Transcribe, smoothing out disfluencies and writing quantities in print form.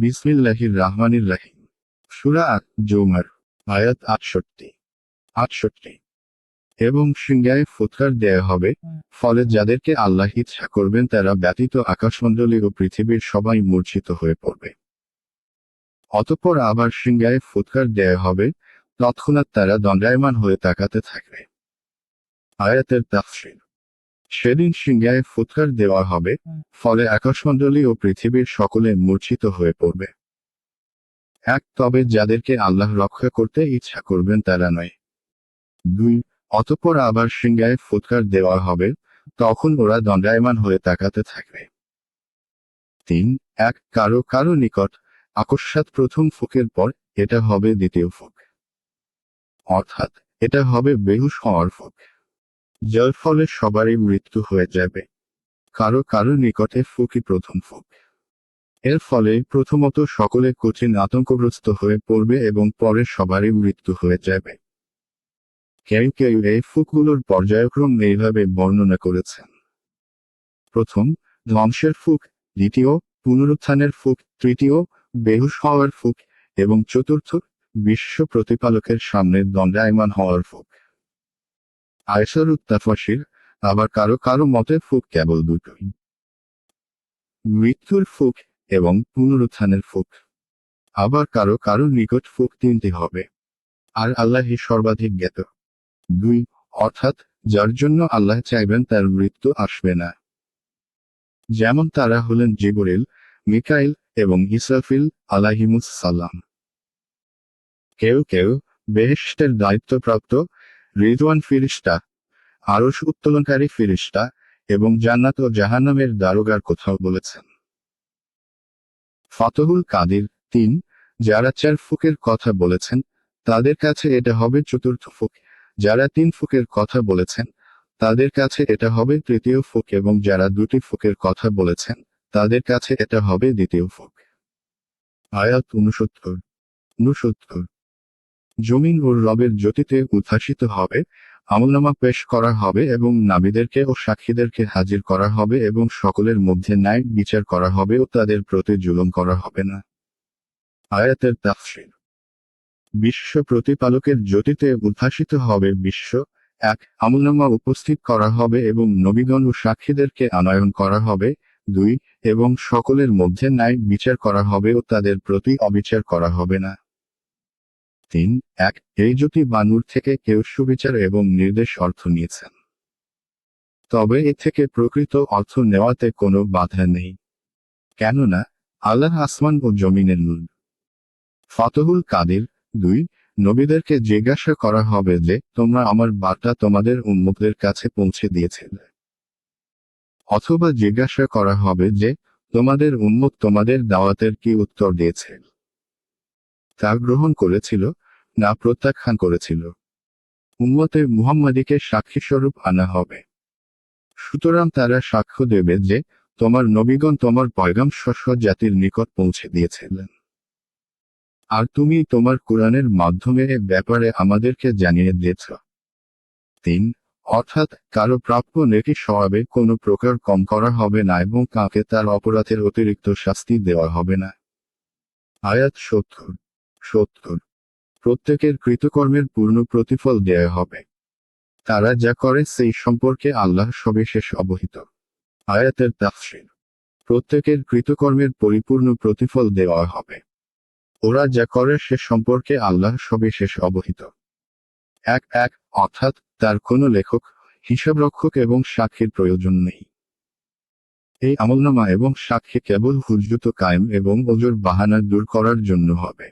বিসমিল্লাহির রাহমানির রাহিম। সূরা আত-জুমার, আয়াত 68। এবং সিংহায় ফুৎকার দেয়া হবে, ফলে যাদেরকে আল্লাহ ইচ্ছা করবেন তারা ব্যতীত আকাশমণ্ডলী ও পৃথিবীর সবাই মূর্ছিত হয়ে পড়বে। অতঃপর আবার সিংহায় ফুৎকার দেয়া হবে, তৎক্ষণাৎ তারা দণ্ডায়মান হয়ে তাকাতে থাকবে। আয়াতের তাফসীর। সেদিন সিংহায় ফুৎকার দেওয়া হবে, ফলে আকাশমণ্ডলী ও পৃথিবীর সকলে মূর্ছিত হয়ে পড়বে। তবে যাদেরকে আল্লাহ রক্ষা করতে ইচ্ছা করবেন তারা নয়। 2 অতঃপর আবার সিংহায় ফুৎকার দেওয়া হবে, তখন ওরা দণ্ডায়মান হয়ে তাকাতে থাকবে। 3 কারো কারো নিকট আকস্মাৎ প্রথম ফুঁকের পর এটা হবে দ্বিতীয় ফুঁক। অর্থাৎ এটা হবে বেহুশ হওয়ার ফুঁক, যার ফলে সবারই মৃত্যু হয়ে যাবে। কারো কারো নিকটে ফুঁকই প্রথম ফুঁক। এর ফলে প্রথমত সকলে কঠিন আতঙ্কগ্রস্ত হয়ে পড়বে এবং পরে সবারই মৃত্যু হয়ে যাবে। কেউ কেউ এই ফুঁকগুলোর পর্যায়ক্রম এইভাবে বর্ণনা করেছেন: প্রথম, ধ্বংসের ফুঁক; দ্বিতীয়, পুনরুত্থানের ফুঁক; তৃতীয়, বেহুশ হওয়ার ফুঁক; এবং চতুর্থ, বিশ্ব প্রতিপালকের সামনে দণ্ডায়মান হওয়ার ফুঁক। আয়েশার তাফসীর। আবার কারো কারো মতে ফুঁক কেবল দুটোই, মৃত্যুর ফুঁক এবং পুনরুত্থানের ফুঁক। আবার কারো কারো নিকট ফুঁক তিনটি হবে, আর আল্লাহই সর্বাধিক জ্ঞাত। 2 অর্থাৎ যার জন্য আল্লাহ চাইবেন তার মৃত্যু আসবে না। যেমন তারা হলেন জিবরিল, মিকাইল এবং ইসরাফিল আলাইহিমুস সালাম। কেউ কেউ বেহেশতের দায়িত্বপ্রাপ্ত রিদওয়ান ফিরিস্তা, আরশ উত্তোলনকারী ফিরিস্তা এবং জান্নাত ও জাহান্নামের দারোগার কথাও বলেছেন। ফাতহুল কাদির 3 যারা 4 ফুঁকের কথা বলেছেন তাদের কাছে এটা হবে চতুর্থ ফুঁক, যারা 3 ফুঁকের কথা বলেছেন তাদের কাছে এটা হবে তৃতীয় ফুঁক এবং যারা 2টি ফুঁকের কথা বলেছেন তাদের কাছে এটা হবে দ্বিতীয় ফুঁক। আয়াত 69। জমিন ওর রবের জ্যোতিতে উদ্ভাসিত হবে, আমলনামা পেশ করা হবে এবং নাবীদেরকে ও সাক্ষীদেরকে হাজির করা হবে এবং সকলের মধ্যে ন্যায় বিচার করা হবে ও তাদের প্রতি জুলুম করা হবে না। আয়াতের তাফসীর। বিশ্ব প্রতিপালকের জ্যোতিতে উদ্ভাসিত হবে বিশ্ব। আমলনামা উপস্থিত করা হবে এবং নবীগণ ও সাক্ষীদেরকে আনয়ন করা হবে। 2 এবং সকলের মধ্যে ন্যায় বিচার করা হবে ও তাদের প্রতি অবিচার করা হবে না। 3 এই জ্যোতি বা নূর থেকে কেউ সুবিচার এবং নির্দেশ অর্থ নিয়েছেন, তবে এ থেকে প্রকৃত অর্থ নেওয়াতে কোনো বাধা নেই, কেননা আল্লাহ আসমান ও জমিনের নূর। ফাতহুল কাদির 2 নবীদেরকে জিজ্ঞাসা করা হবে যে তোমরা আমার বার্তা তোমাদের উম্মতদের কাছে পৌঁছে দিয়েছিলে, অথবা জিজ্ঞাসা করা হবে যে তোমাদের উম্মত তোমাদের দাওয়াতের কি উত্তর দিয়েছে, তা গ্রহণ করেছিল না প্রত্যাখ্যান করেছিল। উম্মতে মুহাম্মাদীকে সাক্ষীস্বরূপ আনা হবে। সুতরাং তারা সাক্ষ্য দেবে যে তোমার নবীগণ তোমার পয়গাম শস্য জাতির নিকট পৌঁছে দিয়েছিলেন, আর তুমি তোমার কুরআনের মাধ্যমে এ ব্যাপারে আমাদেরকে জানিয়ে দিয়েছ। 3 অর্থাৎ কারো প্রাপ্য নেকি সওয়াবে কোনো প্রকার কম করা হবে না এবং কাউকে তার অপরাধের অতিরিক্ত শাস্তি দেওয়া হবে না। আয়াত 70। প্রত্যেকের কৃতকর্মের পূর্ণ প্রতিফল দেয়া হবে। তারা যা করে সেই সম্পর্কে আল্লাহ সবিশেষ অবহিত। আয়াতের তাফসীর। প্রত্যেকের কৃতকর্মের পরিপূর্ণ প্রতিফল দেওয়া হবে। ওরা যা করে সে সম্পর্কে আল্লাহ সবিশেষ অবহিত। 1 অর্থাৎ তার কোনো লেখক, হিসাবরক্ষক এবং সাক্ষীর প্রয়োজন নেই। এই আমলনামা এবং সাক্ষী কেবল হুজ্জত কায়েম এবং ওজর বাহানা দূর করার জন্য হবে।